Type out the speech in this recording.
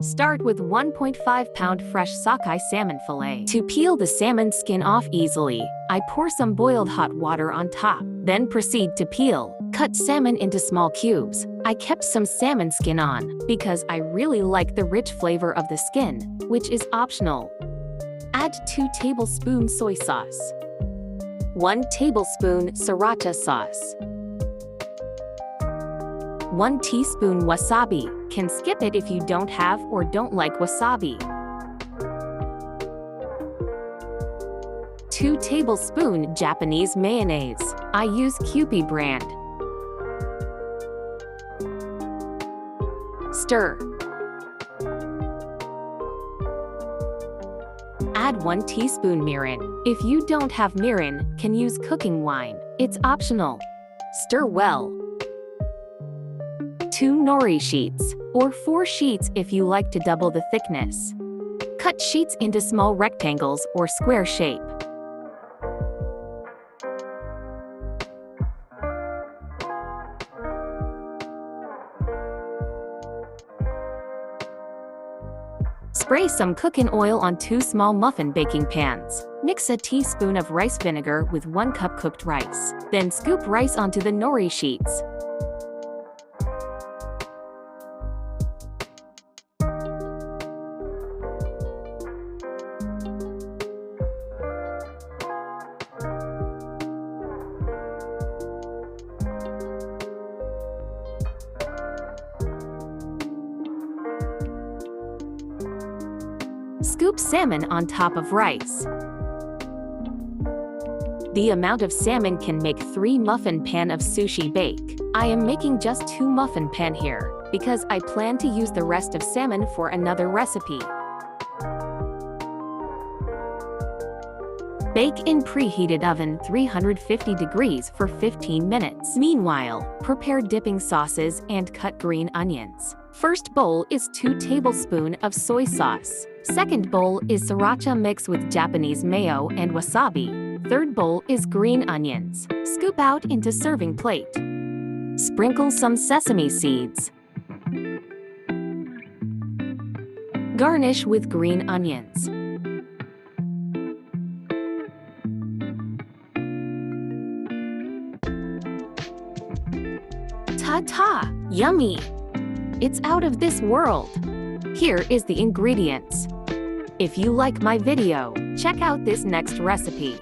Start with 1.5-pound fresh sockeye salmon fillet. To peel the salmon skin off easily, I pour some boiled hot water on top. Then proceed to peel. Cut salmon into small cubes. I kept some salmon skin on because I really like the rich flavor of the skin, which is optional. Add 2 tablespoons soy sauce. 1 tablespoon sriracha sauce. 1 teaspoon wasabi. Can skip it if you don't have or don't like wasabi. 2 tablespoons Japanese mayonnaise. I use Kewpie brand. Stir. Add 1 teaspoon mirin. If you don't have mirin, can use cooking wine. It's optional. Stir well. 2 nori sheets, or 4 sheets if you like to double the thickness. Cut sheets into small rectangles or square shape. Spray some cooking oil on 2 small muffin baking pans. Mix a teaspoon of rice vinegar with 1 cup cooked rice. Then scoop rice onto the nori sheets. Scoop salmon on top of rice. The amount of salmon can make 3 muffin pan of sushi bake. I am making just 2 muffin pan here, because I plan to use the rest of salmon for another recipe. Bake in preheated oven 350 degrees for 15 minutes. Meanwhile, prepare dipping sauces and cut green onions. First bowl is 2 tablespoons of soy sauce. Second bowl is sriracha mixed with Japanese mayo and wasabi. Third bowl is green onions. Scoop out into serving plate. Sprinkle some sesame seeds. Garnish with green onions. Ta-ta! Yummy! It's out of this world! Here is the ingredients. If you like my video, check out this next recipe.